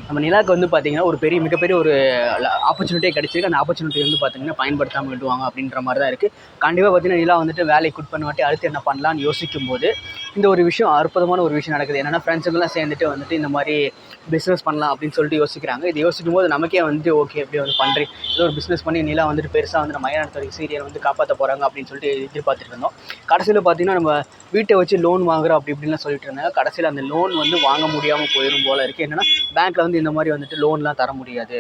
நம்ம நிலாவுக்கு வந்து பார்த்தீங்கன்னா ஒரு மிகப்பெரிய ஒரு ஆப்பர்ச்சுனிட்டியே கிடச்சிருக்கு. அந்த ஆப்பர்ச்சுனிட்டி வந்து பார்த்தீங்கன்னா பயன்படுத்தாமல் விடுவாங்க அப்படின்ற மாதிரி தான் இருக்குது. கண்டிப்பாக பார்த்தீங்கன்னா நிலா வந்துட்டு வேலையை குட் பண்ணவாட்டி அடுத்து என்ன பண்ணலான்னு யோசிக்கும்போது இந்த ஒரு விஷயம் அற்புதமான ஒரு விஷயம் நடக்குது. என்னென்னா ஃப்ரெண்ட்ஸுங்கெல்லாம் சேர்ந்துட்டு வந்துட்டு இந்த மாதிரி பிஸ்னஸ் பண்ணலாம் அப்படின்னு சொல்லிட்டு யோசிக்கிறாங்க. இது யோசிக்கும் போது நமக்கே வந்துட்டு ஓகே எப்படி வந்து பண்ணுறேன், ஏதோ ஒரு பிஸ்னஸ் பண்ணி நிலா வந்துட்டு பெருசாக வந்து நம்ம மயிலாடுதுறை சீரியலை வந்து காப்பாற்ற போகிறாங்க அப்படின்னு சொல்லிட்டு எதிர்பார்த்துட்டு இருந்தோம். கடைசியில் பார்த்தீங்கன்னா நம்ம வீட்டை வச்சு லோன் வாங்குறோம் அப்படி இப்படின்லாம் சொல்லிட்டு இருந்தாங்க. கடைசியில் அந்த லோன் வந்து வாங்க முடியாமல் போயிடும் போல இருக்குது. என்னென்னா பேங்க்கில் வந்து இந்த மாதிரி வந்துட்டு லோன்லாம் தர முடியாது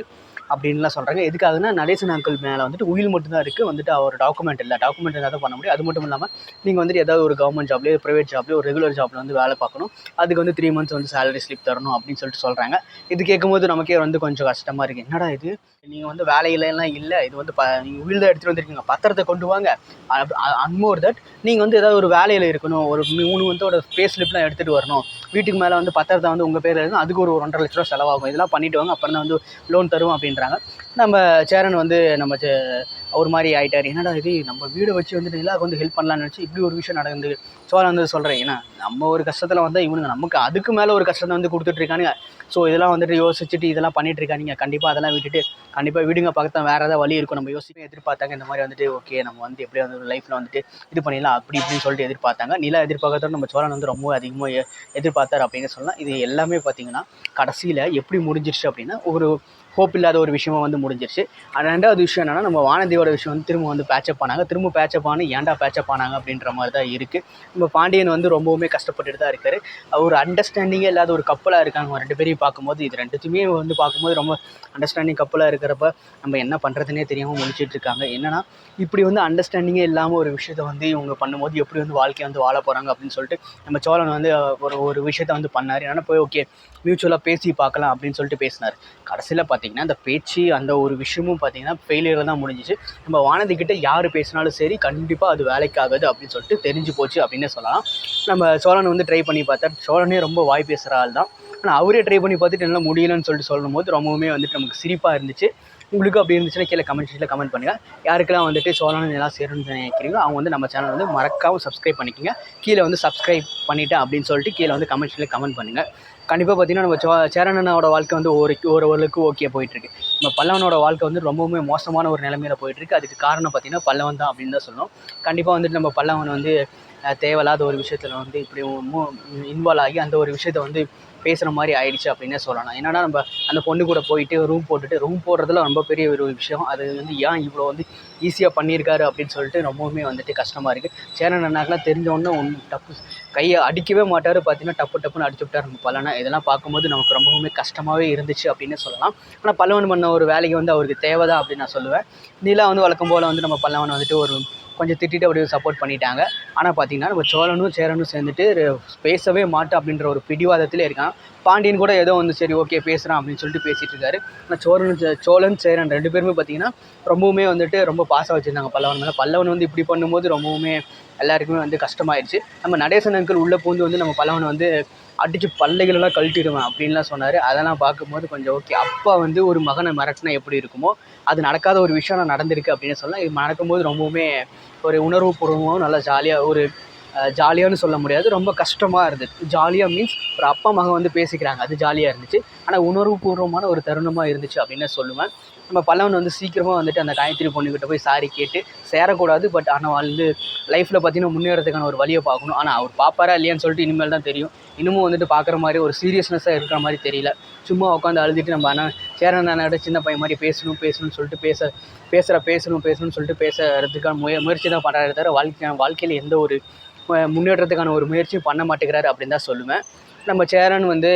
அப்படின்லாம் சொல்கிறாங்க. எதுக்காகனா நடேசன் அங்கிள் மேலே வந்துட்டு உயில் மட்டும்தான் இருக்குது, வந்துட்டு அவர் டாக்குமெண்ட் இல்லை. டாக்குமெண்ட் இருந்தால் தான் பண்ண முடியும். அது மட்டும் இல்லாமல் நீங்கள் வந்துட்டு ஏதாவது ஒரு கவர்மெண்ட் ஜாப்லேயோ ப்ரைவேட் ஜாப்லேயோ ஒரு ரெகுலர் ஜாப்பில் வந்து வேலை பார்க்கணும், அதுக்கு வந்து 3 months வந்து சேலரி ஸ்லிப் தரணும் அப்படின்னு சொல்லிட்டு சொல்கிறாங்க. இது கேட்கும்போது நமக்கே வந்து கொஞ்சம் கஷ்டமாக இருக்குது. என்னடா இது, நீங்கள் வந்து வேலையிலலாம் இல்லை, இது வந்து நீங்கள் உயில் தான் எடுத்துகிட்டு வந்திருக்கீங்க, பத்திரத்தை கொண்டு வாங்க. அன்மோர் தட் நீங்கள் வந்து ஏதாவது ஒரு வேலையில் இருக்கணும், ஒரு 3 monthோட பே ஸ்லிப்லாம் எடுத்துகிட்டு வரணும், வீட்டுக்கு மேலே வந்து பத்திரத்தை வந்து உங்கள் பேரில் இருக்கணும், அதுக்கு ஒரு 1.5 லட்ச ரூபா செலவாகும், இதெல்லாம் பண்ணிவிட்டு வாங்க, அப்புறம் தான் வந்து லோன் தருவோம் அப்படின்றாங்க. நம்ம சேரன் வந்து ஒரு மாதிரி ஆகிட்டார். என்னடா இது, நம்ம வீடை வச்சு வந்துட்டு நிலாவுக்கு வந்து ஹெல்ப் பண்ணலான்னு நினச்சி இப்படி ஒரு விஷயம் நடந்து. சோழன் வந்து சொல்கிறேன், ஏன்னா நம்ம ஒரு கஷ்டத்தில் வந்தால் இவனுங்க நமக்கு அதுக்கு மேலே ஒரு கஷ்டத்தை வந்து கொடுத்துட்ருக்கானுங்க. ஸோ இதெல்லாம் வந்துட்டு யோசிச்சுட்டு இதெல்லாம் பண்ணிகிட்ருக்கானுங்க. கண்டிப்பாக அதெல்லாம் விட்டுட்டு கண்டிப்பாக விடுங்க, பக்கத்தில் வேறு ஏதாவது வழி இருக்கும். நம்ம யோசிக்க எதிர்பார்த்தாங்க இந்த மாதிரி வந்துட்டு ஓகே நம்ம வந்து எப்படியா வந்து லைஃப்பில் வந்துட்டு இது பண்ணிடலாம் அப்படி இப்படின்னு சொல்லிட்டு எதிர்பார்த்தாங்க. நிலா எதிர்பார்க்கறதோட நம்ம சோழன் வந்து ரொம்ப அதிகமாக எதிர்பார்த்தார் அப்படின்னு சொல்லலாம். இது எல்லாமே பார்த்திங்கன்னா கடைசியில் எப்படி முடிஞ்சிருச்சு அப்படின்னா ஒரு ஹோப் இல்லாத ஒரு விஷயமா வந்து முடிஞ்சிருச்சு. ரெண்டாவது விஷயம் என்னென்னா நம்ம வானதியோட விஷயம் வந்து திரும்ப வந்து பேச்சப் பண்ணாங்க. திரும்ப பேச்சப் பண்ணி ஏன்டா பேச்சப் ஆனாங்க அப்படின்ற மாதிரி தான் இருக்குது. நம்ம பாண்டியன் வந்து ரொம்பவுமே கஷ்டப்பட்டுட்டு தான் இருக்கார். ஒரு அண்டர்ஸ்டாண்டிங்கே இல்லாத ஒரு கப்பலாக இருக்காங்க 2 பேரையும் பார்க்கும்போது. இது 2த்தையுமே வந்து பார்க்கும்போது ரொம்ப அண்டர்ஸ்டாண்டிங் கப்பலாக இருக்கிறப்ப நம்ம என்ன பண்ணுறதுனே தெரியாமல் முடிச்சிட்டு இருக்காங்க. என்னென்னா இப்படி வந்து அண்டர்ஸ்டாண்டிங்கே இல்லாமல் ஒரு விஷயத்த வந்து இவங்க பண்ணும்போது எப்படி வந்து வாழ்க்கையை வந்து வாழ போகிறாங்க அப்படின்னு சொல்லிட்டு நம்ம சோழன் வந்து ஒரு விஷயத்த வந்து பண்ணார். என்னென்னா போய் ஓகே மியூச்சுவலாக பேசி பார்க்கலாம் அப்படின்னு சொல்லிட்டு பேசினார். கடைசியில் பார்த்தீங்கன்னா அந்த பேச்சு அந்த ஒரு விஷயமும் பார்த்தீங்கன்னா ஃபெயிலியரில் தான் முடிஞ்சிச்சு. நம்ம வானதிக்கிட்ட யார் பேசினாலும் சரி கண்டிப்பாக அது வேலைக்கு ஆகாது அப்படின்னு சொல்லிட்டு தெரிஞ்சு போச்சு அப்படின்னே சொல்லலாம். நம்ம சோழன் வந்து ட்ரை பண்ணி பார்த்தார். சோழனே ரொம்ப வாய் பேசுகிற ஆள் தான். ஆனால் அவரே ட்ரை பண்ணி பார்த்துட்டு என்னால் முடியலன்னு சொல்லிட்டு சொல்லும் போது ரொம்பவுமே வந்துட்டு நமக்கு சிரிப்பாக இருந்துச்சு. உங்களுக்கு அப்படி இருந்துச்சுன்னா கீழே கமெண்ட் செக்ஷனில் கமெண்ட் பண்ணுங்கள். யாருக்கெல்லாம் வந்துட்டு சோழன் எல்லாம் சேரணும்னு நினைக்கிறீங்களோ அவங்க வந்து நம்ம சேனல் வந்து மறக்காமல் சப்ஸ்கிரைப் பண்ணிக்கோங்க. கீழே வந்து சப்ஸ்கிரைப் பண்ணிவிட்டேன் அப்படின்னு சொல்லிட்டு கீழே வந்து கமெண்ட் செக்ஷனில் கமெண்ட் பண்ணுங்கள். கண்டிப்பாக பார்த்தீங்கன்னா நம்ம சேரனனோட வாழ்க்கை வந்து ஓரளவுக்கு ஓகே போயிட்டுருக்கு. நம்ம பல்லவனோட வாழ்க்கை வந்து ரொம்பவுமே மோசமான ஒரு நிலைமையில் போயிட்டுருக்கு. அதுக்கு காரணம் பார்த்தீங்கன்னா பல்லவன் தான் அப்படின்னு தான் சொல்லணும். கண்டிப்பாக வந்துட்டு நம்ம பல்லவன் வந்து தேவையில்லாத ஒரு விஷயத்தில் வந்து இப்படி இன்வால்வ் ஆகி அந்த ஒரு விஷயத்த வந்து பேசுகிற மாதிரி ஆயிடுச்சு அப்படின்னே சொல்லலாம். என்னன்னா நம்ம அந்த பொண்ணு கூட போயிட்டு ரூம் போடுறதுல ரொம்ப பெரிய ஒரு விஷயம். அது வந்து ஏன் இவ்வளோ வந்து ஈஸியாக பண்ணியிருக்காரு அப்படின்னு சொல்லிட்டு ரொம்பவுமே வந்துட்டு கஷ்டமாக இருக்குது. சேரன் அண்ணாக்கெலாம் தெரிஞ்சவொன்னே டப்பு கையை அடிக்கவே மாட்டார். பார்த்தீங்கன்னா டப்புன்னு அடிச்சு விட்டார் நம்ம பல்லவனை. இதெல்லாம் பார்க்கும்போது நமக்கு ரொம்பவுமே கஷ்டமாகவே இருந்துச்சு அப்படின்னே சொல்லலாம். ஆனால் பல்லவன் பண்ண ஒரு வேலைக்கு வந்து அவருக்கு தேவை தான் அப்படின்னு நான் சொல்லுவேன். நிலா வந்து வழக்கம் போல் வந்து நம்ம பல்லவனை வந்துட்டு ஒரு கொஞ்சம் திட்டிட்டு அப்படியே சப்போர்ட் பண்ணிட்டாங்க. ஆனால் பார்த்தீங்கன்னா நம்ம சோழனும் சேரனும் சேர்ந்துட்டு பேசவே மாட்டோம் அப்படின்ற ஒரு பிடிவாதத்திலே இருக்கான். பாண்டியன் கூட ஏதோ வந்து சரி ஓகே பேசுகிறான் அப்படின்னு சொல்லிட்டு பேசிகிட்டு இருக்காரு. ஆனால் சோழன் சேரன் 2 பேருமே பார்த்தீங்கன்னா ரொம்பவுமே வந்துட்டு ரொம்ப பாசம் வச்சுருந்தாங்க பல்லவன் மேலே. பல்லவன் வந்து இப்படி பண்ணும்போது ரொம்பவுமே எல்லாருக்குமே வந்து கஷ்டமாயிடுச்சு. நம்ம நடேசன் அங்கிள் உள்ளே பூந்து வந்து நம்ம பல்லவனை வந்து அடித்து பல்லைகளெல்லாம் கழட்டிடுவேன் அப்படின்லாம் சொன்னார். அதெல்லாம் பார்க்கும்போது கொஞ்சம் ஓகே, அப்பா வந்து ஒரு மகனை மிரட்டினா எப்படி இருக்குமோ அது நடக்காத ஒரு விஷயம் நான் நடந்திருக்கு அப்படின்னு சொல்லலாம். இது நடக்கும்போது ரொம்பவுமே ஒரு உணர்வுபூர்வமாகவும் நல்லா ஜாலியாக ஒரு ஜாலியானு சொல்ல முடியாது, ரொம்ப கஷ்டமாக இருந்துச்சு. ஜாலியாக மீன்ஸ் ஒரு அப்பா மகன் வந்து பேசிக்கிறாங்க, அது ஜாலியாக இருந்துச்சு. ஆனால் உணர்வுபூர்வமான ஒரு தருணமாக இருந்துச்சு அப்படின்னு சொல்லுவேன். நம்ம பல்லவன் வந்து சீக்கிரமாக வந்துட்டு அந்த காயத்ரி பொண்ணுக்கிட்ட போய் சாரி கேட்டு சேரக்கூடாது. பட் ஆனால் வந்து லைஃப்பில் பார்த்தீங்கன்னா முன்னேறதுக்கான ஒரு வழியை பார்க்கணும். ஆனால் அவர் பார்ப்பாரா இல்லையான்னு சொல்லிட்டு இனிமேல் தான் தெரியும். இன்னமும் வந்துட்டு பார்க்குற மாதிரி ஒரு சீரியஸ்னஸாக இருக்கிற மாதிரி தெரியல. சும்மா உட்காந்து அழுதுட்டு நம்ம ஆனால் சேரன் அண்ணாட்ட சின்ன பையன் மாதிரி பேசணும்னு சொல்லிட்டு பேசணும்னு சொல்லிட்டு பேசுறதுக்கான முயற்சி தான் பண்ணுறாரு தவிர வாழ்க்கையில் எந்த ஒரு முன்னேற்றத்துக்கான ஒரு முயற்சியும் பண்ண மாட்டேங்கிறாரு அப்படின்னு தான் சொல்லுவேன். நம்ம சேரன் வந்து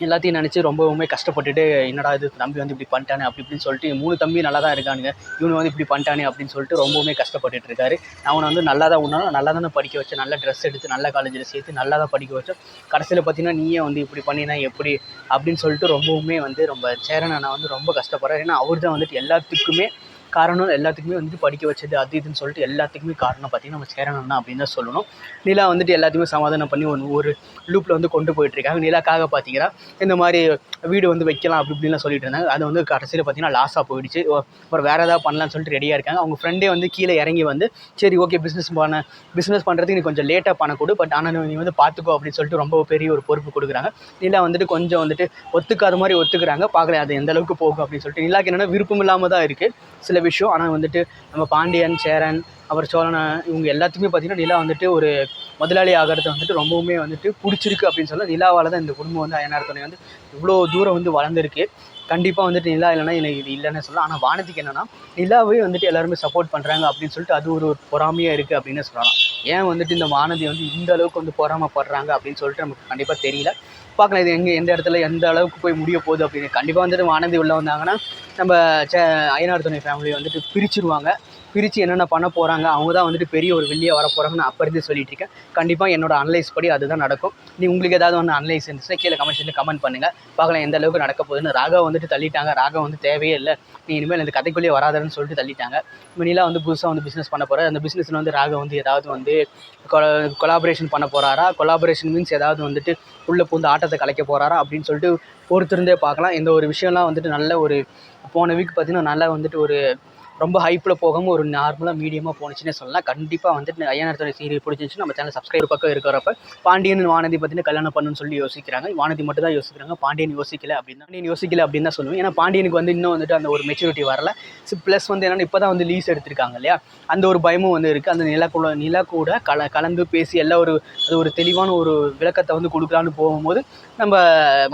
எல்லாத்தையும் நினச்சி ரொம்பவுமே கஷ்டப்பட்டுட்டு என்னடா இது தம்பி வந்து இப்படி பண்ணிட்டானே அப்படி இப்படின்னு சொல்லிட்டு 3 தம்பி நல்லா தான் இருக்கானுங்க, இவனு வந்து இப்படி பண்ணிட்டானே அப்படின்னு சொல்லிட்டு ரொம்பவுமே கஷ்டப்பட்டுட்டு இருக்காரு. அவனை வந்து நல்லா தான் உன்னாலும் நல்லா தானே படிக்க வச்சேன், நல்ல ட்ரெஸ் எடுத்து நல்ல காலேஜில் சேர்த்து நல்லா தான் படிக்க வச்சோம், கடைசியில் பார்த்தீங்கன்னா நீயே வந்து இப்படி பண்ணினா எப்படி அப்படின்னு சொல்லிட்டு ரொம்பவுமே வந்து ரொம்ப சேரன் அண்ணா வந்து ரொம்ப கஷ்டப்படுறாரு. ஏன்னா அவர் தான் வந்துட்டு எல்லாத்துக்குமே காரணம் எல்லாத்துக்குமே வந்துட்டு படிக்க வச்சது அது இதுன்னு சொல்லிட்டு எல்லாத்துக்குமே காரணம் பார்த்திங்கன்னா நம்ம சேரன் தான் அப்படின்னு தான் சொல்லணும். நிலா வந்துட்டு எல்லாத்தையுமே சமாதானம் பண்ணி ஒரு லூப்பில் வந்து கொண்டு போயிட்டுருக்காங்க. நிலாக்காக பார்த்தீங்கன்னா இந்த மாதிரி வீடு வந்து வைக்கலாம் அப்படி இப்படின்லாம் சொல்லிட்டு இருந்தாங்க. அது வந்து கடைசியில் பார்த்தீங்கன்னா லாஸாக போயிடுச்சு. அப்புறம் வேறு ஏதாவது பண்ணலான்னு சொல்லிட்டு ரெடியாக இருக்காங்க. அவங்க ஃப்ரெண்டே வந்து கீழே இறங்கி வந்து சரி ஓகே பிஸ்னஸ் பண்ணுறதுக்கு நீ கொஞ்சம் லேட்டாக பண்ண கொடு, பட் ஆனால் நீ வந்து பார்த்துக்கோ அப்படின்னு சொல்லிட்டு ரொம்ப பெரிய ஒரு பொறுப்பு கொடுக்குறாங்க. நிலா வந்துட்டு கொஞ்சம் வந்துட்டு ஒத்துக்காத மாதிரி ஒத்துக்கிறாங்க. பார்க்கல அது எந்த அளவுக்கு போகும் அப்படின்னு சொல்லிட்டு. நிலாக்கு என்னென்னா விருப்பம் இல்லாமல் தான் இருக்குது சில விஷயம். ஆனால் வந்துட்டு நம்ம பாண்டியன், சேரன், அப்புறம் சோழன் இவங்க எல்லாத்துக்குமே பார்த்திங்கன்னா நிலா வந்துட்டு ஒரு முதலாளி ஆகிறது வந்துட்டு ரொம்பவுமே வந்துட்டு பிடிச்சிருக்கு அப்படின்னு சொல்ல. நிலாவால் தான் இந்த குடும்பம் வந்து அய்யனார் துணை வந்து இவ்வளோ தூரம் வந்து வளர்ந்துருக்கு. கண்டிப்பாக வந்துட்டு நிலா இல்லைன்னா எனக்கு இது இல்லைன்னு சொல்லலாம். ஆனால் வானதிக்கு என்னென்னா நிலாவே வந்துட்டு எல்லாருமே சப்போர்ட் பண்ணுறாங்க அப்படின்னு சொல்லிட்டு அது ஒரு பொறாமையாக இருக்குது அப்படின்னு சொல்லலாம். ஏன் வந்துட்டு இந்த வானதி வந்து இந்த அளவுக்கு வந்து பொறாமைப்படுறாங்க அப்படின்னு சொல்லிட்டு நமக்கு கண்டிப்பாக தெரியல. பார்க்கலாம் இது எந்த இடத்துல எந்த அளவுக்கு போய் முடிய போகுது அப்படின்னு. கண்டிப்பாக வந்துட்டு வானதி உள்ளே வந்தாங்கன்னா நம்ம அய்யனார் துணை ஃபேமிலி வந்துட்டு பிரிச்சுருவாங்க. பிரித்து என்னென்ன பண்ண போகிறாங்க, அவங்க தான் வந்துட்டு பெரிய ஒரு வெளியே வர போகிறாங்கன்னு நான் அப்போ இருந்து சொல்லிட்டு இருக்கேன். கண்டிப்பாக என்னோட அனலைஸ் படி அதுதான் நடக்கும். உங்களுக்கு ஏதாவது ஒன்று அனலைஸ் இருந்துச்சுன்னா கீழே கமெண்ட் பண்ணுங்கள். பார்க்கலாம் எந்த அளவுக்கு நடக்க போகுதுன்னு. ராகவ் வந்துட்டு தள்ளிட்டாங்க. ராகவ் வந்து தேவையே இல்லை, நீ இனிமேல் இந்த கதைக்குள்ளேயே வராதுன்னு சொல்லிட்டு தள்ளிட்டாங்க. நிலா வந்து புதுசாக வந்து பிஸ்னஸ் பண்ண போகிறார். அந்த பிஸ்னஸில் வந்து ராகவ் வந்து ஏதாவது வந்து கொலாபரேஷன் பண்ண போகிறாரா, கொலாபரேஷன் மீன்ஸ் ஏதாவது வந்துட்டு உள்ளே பூந்து ஆட்டத்தை கலைக்க போகிறாரா அப்படின்னு சொல்லிட்டு பொறுத்திருந்தே பார்க்கலாம். இந்த ஒரு விஷயம்லாம் வந்துட்டு நல்ல ஒரு போன வீக் பார்த்திங்கன்னா நல்லா வந்துட்டு ஒரு ரொம்ப ஹைப்பில் போகாமல் ஒரு நார்மலாக மீடியமாக போணுச்சுன்னே சொல்லலாம். கண்டிப்பாக வந்துட்டு அய்யனார் துணை சீரியல் பிடிச்சிருந்துச்சு நம்ம சேனல் சப்ஸ்கிரைப் பக்கம் இருக்கிறப்ப பாண்டியன் வானதி பார்த்தீங்கன்னா கல்யாணம் பண்ணணும்னு சொல்லி யோசிக்கிறாங்க. வானதி மட்டும் தான் யோசிக்கிறாங்க, பாண்டியன் யோசிக்கல அப்படின்னு தான் சொல்லுவேன். ஏன்னா பாண்டியனுக்கு வந்து இன்னும் வந்துட்டு அந்த ஒரு மெச்சூரிட்டி வரல. ப்ளஸ் வந்து என்னென்னா இப்போ தான் வந்து லீஸ் எடுத்திருக்காங்க இல்லையா, அந்த ஒரு பயமும் வந்து இருக்குது. அந்த நிலா கூட கலந்து பேசி எல்லாம் அது ஒரு தெளிவான ஒரு விளக்கத்தை வந்து கொடுக்கலான்னு போகும்போது நம்ம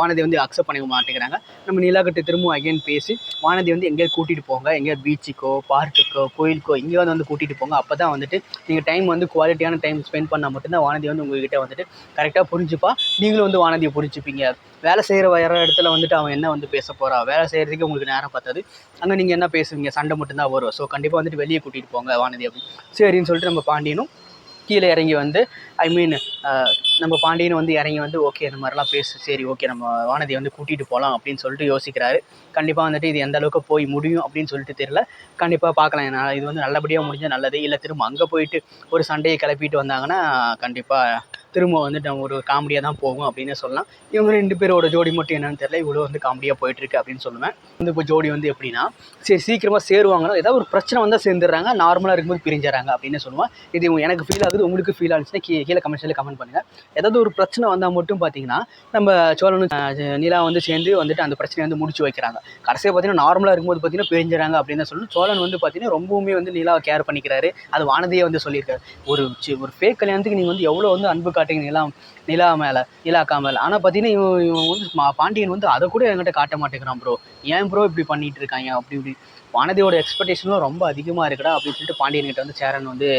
வானதி வந்து அக்செப்ட் பண்ணிக்க மாட்டேங்கிறாங்க. நம்ம நிலாக்கிட்ட திரும்பவும் அகைன் பேசி வானதி வந்து எங்கேயாவது கூட்டிகிட்டு போங்க, எங்கேயாவது பீச்சுக்கோ பார்க்குக்கோ கோயிலுக்கோ எங்கேயாவது வந்து கூட்டிகிட்டு போங்க. அப்போ தான் வந்துட்டு நீங்கள் டைம் வந்து குவாலிட்டியான டைம் ஸ்பெண்ட் பண்ணால் மட்டும்தான் வானதி வந்து உங்கள்கிட்ட வந்துட்டு கரெக்டாக புரிஞ்சுப்பா. நீங்களும் வந்து வானதியை புரிஞ்சுப்பீங்க. வேலை செய்கிற வர இடத்துல வந்துட்டு அவன் என்ன வந்து பேச போகிறா, வேலை செய்கிறதுக்கு உங்களுக்கு நேரம் பார்த்தாது. அங்கே நீங்கள் என்ன பேசுவீங்க, சண்டை மட்டும்தான் வரும். ஸோ கண்டிப்பாக வந்துட்டு வெளியே கூட்டிகிட்டு போங்க வானதி அப்படின்னு சரின்னு சொல்லிட்டு நம்ம பாண்டியனும் கீழே இறங்கி வந்து நம்ம பாண்டியன் வந்து இறங்கி வந்து ஓகே இந்த மாதிரிலாம் பேசு, சரி ஓகே நம்ம வானதியை வந்து கூட்டிகிட்டு போகலாம் அப்படின்னு சொல்லிட்டு யோசிக்கிறாரு. கண்டிப்பாக வந்துட்டு இது எந்த அளவுக்கு போய் முடியும் அப்படின்னு சொல்லிட்டு தெரியல. கண்டிப்பாக பார்க்கலாம். இது வந்து நல்லபடியாக முடிஞ்சால் நல்லது. இல்லை திரும்ப அங்கே போயிட்டு ஒரு சண்டையை கிளப்பிட்டு வந்தாங்கன்னா கண்டிப்பாக திரும்ப வந்துட்டு ஒரு காமெடியாக தான் போகும் அப்படின்னு சொல்லலாம். இவங்க 2 பேரோட ஜோடி மட்டும் என்னென்னு தெரியல, இவ்வளோ வந்து காமெடியாக போயிட்டுருக்கு அப்படின்னு சொல்லுவேன். வந்து இப்போ ஜோடி வந்து எப்படின்னா சரி சீக்கிரமாக சேருவாங்கன்னா ஏதாவது ஒரு பிரச்சனை வந்தால் சேர்ந்துடுறாங்க, நார்மலாக இருக்கும்போது பிரிஞ்சிடறாங்க அப்படின்னு சொல்லுவேன். இது எனக்கு ஃபீல் ஆகுது, உங்களுக்கு ஃபீல் ஆச்சுன்னா கீழே கமெண்ட் பண்ணுங்கள். ஏதாவது ஒரு பிரச்சனை வந்தால் மட்டும் பார்த்தீங்கன்னா நம்ம சோழனும் நிலா வந்து சேர்ந்து வந்துட்டு அந்த பிரச்சனையை வந்து முடிச்சு வைக்கிறாங்க. கடைசியாக பார்த்தீங்கன்னா நார்மலாக இருக்கும்போது பார்த்தீங்கன்னா பிரிஞ்சிடறாங்க அப்படின்னு தான் சொல்லணும். சோழன் வந்து பார்த்தீங்கன்னா ரொம்பவுமே வந்து நிலாவை கேர் பண்ணிக்கிறாரு. அது வானதியே வந்து சொல்லியிருக்காரு, ஒரு ஃபேக் கல்யாணத்துக்கு நீங்கள் வந்து எவ்வளோ வந்து அன்பு காட்டுங்க நிலாக்கா மேலே. ஆனால் பார்த்தீங்கன்னா இவன் வந்து பாண்டியன் வந்து அதை கூட என்கிட்ட காட்ட மாட்டேங்கிறான் ப்ரோ, ஏன் ப்ரோ இப்படி பண்ணிட்டு இருக்காங்க அப்படி இப்படி. வானதியோட எக்ஸ்பெக்டேஷன்லாம் ரொம்ப அதிகமாக இருக்குடா அப்படின்னு சொல்லிட்டு பாண்டியன்கிட்ட வந்து சேரன் வந்து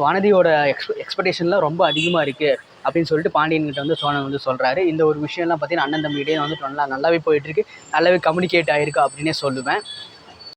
வானதியோட எக்ஸ்பெக்டேஷன்லாம் ரொம்ப அதிகமாக இருக்குது அப்படின்னு சொல்லிட்டு பாண்டியன்கிட்ட வந்து சோழன் வந்து சொல்கிறாரு. இந்த ஒரு விஷயம்லாம் பார்த்தீங்கன்னா அண்ணன் தம்பி இடையே வந்து நல்லாவே போயிட்டுருக்கு, நல்லாவே கம்யூனிகேட் ஆகிருக்கு அப்படின்னே சொல்லுவேன்.